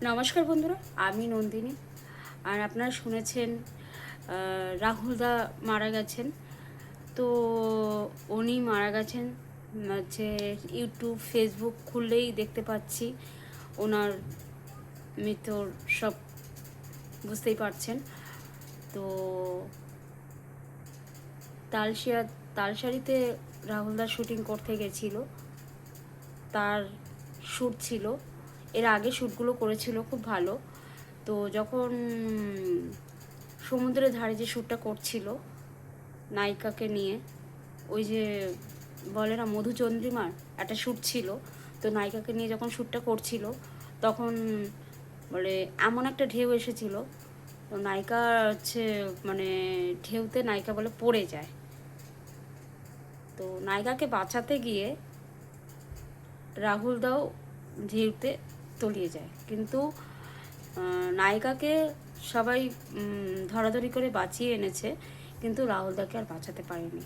নমস্কার বন্ধুরা, আমি নন্দিনী। আর আপনারা শুনেছেন রাহুলদা মারা গেছেন। তো উনি মারা গেছেন হচ্ছে ইউটিউব ফেসবুক খুললেই দেখতে পাচ্ছি ওনার মৃত্যুর সব, বুঝতেই পারছেন। তো তালসারিতে রাহুলদার শুটিং করতে গেছিল, তার শ্যুট ছিল। এর আগে শ্যুটগুলো করেছিল খুব ভালো। তো যখন সমুদ্রের ধারে যে শ্যুটটা করছিল নায়িকাকে নিয়ে, ওই যে বলে না মধুচন্দ্রিমার একটা শ্যুট ছিল, তো নায়িকাকে নিয়ে যখন শ্যুটটা করছিল তখন বলে এমন একটা ঢেউ এসেছিল, তো নায়িকা হচ্ছে মানে ঢেউতে নায়িকা বলে পড়ে যায়। তো নায়িকাকে বাঁচাতে গিয়ে রাহুলদাও ঢেউতে তলিয়ে যায়, কিন্তু নায়িকাকে সবাই ধরাধরি করে বাঁচিয়ে এনেছে, কিন্তু রাহুলদাকে আর বাঁচাতে পারেনি।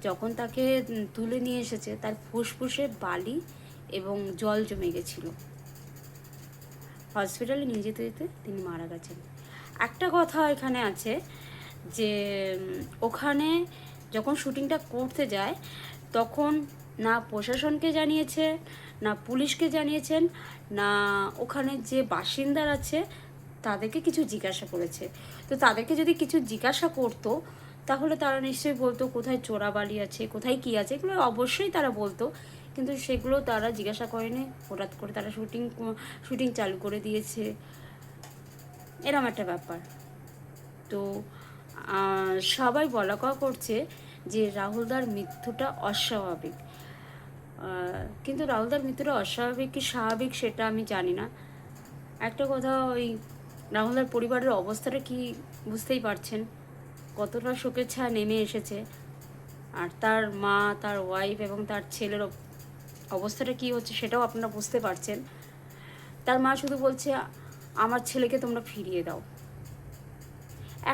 যখন তাকে তুলে নিয়ে এসেছে তার ফুসফুসে বালি এবং জল জমে গেছিলো। হসপিটালে নিয়ে যেতে যেতে তিনি মারা গেছেন। একটা কথা এখানে আছে যে ওখানে যখন শুটিংটা করতে যায় তখন না প্রশাসনকে জানিয়েছে, না পুলিশকে জানিয়েছেন, না ওখানে যে বাসিন্দার আছে তাদেরকে কিছু জিজ্ঞাসা করেছে। তো তাদেরকে যদি কিছু জিজ্ঞাসা করতো তাহলে তারা নিশ্চয়ই বলতো কোথায় চোরাবালি আছে, কোথায় কী আছে, এগুলো অবশ্যই তারা বলতো। কিন্তু সেগুলো তারা জিজ্ঞাসা করেনি, হঠাৎ করে তারা শুটিং চালু করে দিয়েছে, এরম একটা ব্যাপার। তো সবাই বলা কওয়া করছে যে রাহুলদার মৃত্যুটা অস্বাভাবিক, কিন্তু রাহুলদার মৃত্যুটা অস্বাভাবিক কি স্বাভাবিক সেটা আমি জানি না। একটা কথা, ওই রাহুলদার পরিবারের অবস্থাটা কি বুঝতেই পারছেন, কতটা শোকের ছায়া নেমে এসেছে। আর তার মা, তার ওয়াইফ এবং তার ছেলের অবস্থাটা কি হচ্ছে সেটাও আপনারা বুঝতে পারছেন। তার মা শুধু বলছে আমার ছেলেকে তোমরা ফিরিয়ে দাও।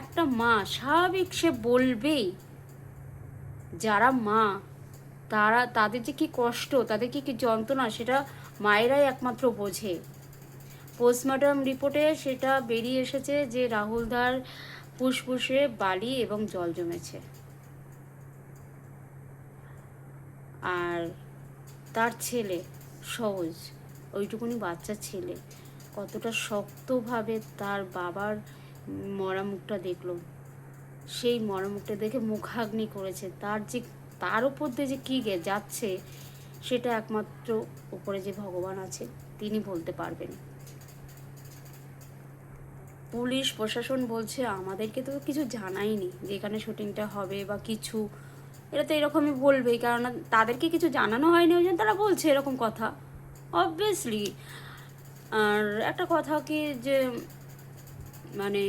একটা মা স্বাভাবিক সে বলবেই, যারা মা তাদের যে কি কষ্ট, তাদের কি কি যন্ত্রণা সেটা মায়েরাই একমাত্র বোঝে। পোস্টমর্টম রিপোর্টে সেটা বেরিয়ে এসেছে যে রাহুলদার ফুসফুসে বালি এবং জল জমেছে। আর তার ছেলে সহজ, ওইটুকুনি বাচ্চা ছেলে কতটা শক্তভাবে তার বাবার মরা মুখটা দেখলো, সেই মরা মুখটা দেখে মুখাগ্নি করেছে। তার উপর দিয়ে যে কী যাচ্ছে সেটা একমাত্র উপরে যে ভগবান আছে তিনি বলতে পারবেন। পুলিশ প্রশাসন বলছে আমাদেরকে তো কিছু জানায়নি যে এখানে শুটিংটা হবে বা কিছু, এটা তো এরকমই বলবেই, কারণ তাদেরকে কিছু জানানো হয়নি, ওই জন্য তারা বলছে এরকম কথা, অবভিয়াসলি। আর একটা কথা কি যে মানে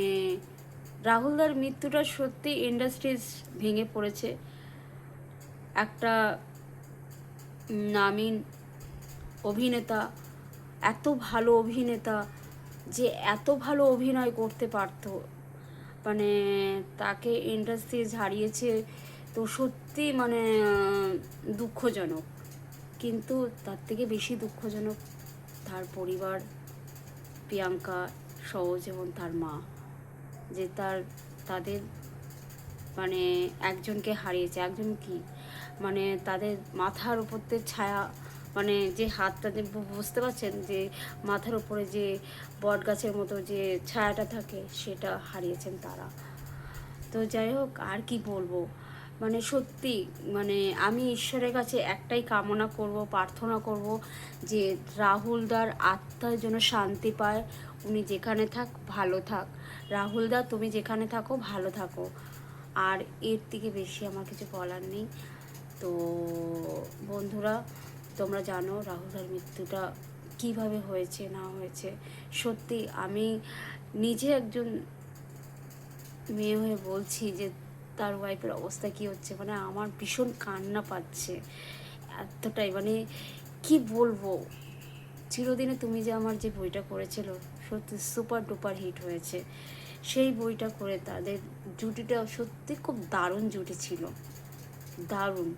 রাহুলদার মৃত্যুটা সত্যি ইন্ডাস্ট্রিজ ভেঙে পড়েছে। একটা নামী অভিনেতা, এত ভালো অভিনেতা যে এত ভালো অভিনয় করতে পারতো, মানে তাকে ইন্ডাস্ট্রিজ হারিয়েছে, তো সত্যি মানে দুঃখজনক। কিন্তু তার থেকে বেশি দুঃখজনক তার পরিবার, প্রিয়াঙ্কা, সহজ এবং তার মা, যে তাদের মানে একজনকে হারিয়েছে। একজন কি মানে তাদের মাথার উপর দিয়ে ছায়া, মানে যে হাতটা যে বুঝতে পারছেন যে মাথার উপরে যে বট গাছের মতো যে ছায়াটা থাকে সেটা হারিয়েছেন তারা। তো যাই হোক, আর কি বলবো, মানে সত্যি মানে আমি ঈশ্বরের কাছে একটাই কামনা করব, প্রার্থনা করব যে রাহুলদার আত্মার জন্য শান্তি পায়, উনি যেখানে থাক ভালো থাক। রাহুলদা তুমি যেখানে থাকো ভালো থাকো, আর এর থেকে বেশি আমার কিছু বলার নেই। তো বন্ধুরা, তোমরা জানো রাহুলদার মৃত্যুটা কিভাবে হয়েছে না হয়েছে। সত্যি আমি নিজে একজন মেয়ে হয়ে বলছি যে তার ওয়াইফের অবস্থা কি হচ্ছে, মানে আমার ভীষণ কান্না পাচ্ছে এতটাই, মানে কি বলবো। চিরদিনে তুমি যে আমার যে বইটা করেছিল সত্যি সুপার ডুপার হিট হয়েছে। সেই বইটা করে তাদের জুটিটা সত্যি খুব দারুণ জুটি ছিল, দারুণ,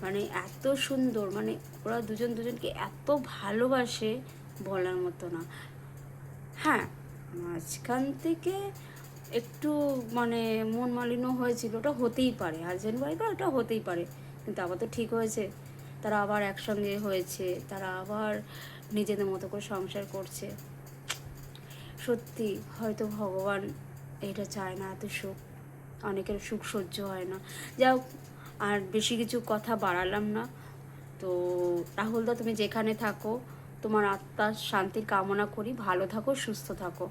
মানে এত সুন্দর, মানে ওরা দুজনকে এত ভালোবাসে বলার মতো না। হ্যাঁ, মাঝখান থেকে একটু মানে মন মালিন্য হয়েছিল, ওটা হতেই পারে, হাজব্যান্ড ওয়াইফের ওটা হতেই পারে, কিন্তু আবার তো ঠিক হয়েছে, তারা আবার একসঙ্গে হয়েছে, তারা আবার নিজেদের মতো করে সংসার করছে। সত্যি হয়তো ভগবান এটা চায় না এত সুখ, অনেকের সুখ সহ্য হয় না। যাও, আর বেশি কিছু কথা বাড়ালাম না। তো রাহুলদা, তুমি যেখানে থাকো, তোমার আত্মার শান্তির কামনা করি, ভালো থাকো, সুস্থ থাকো।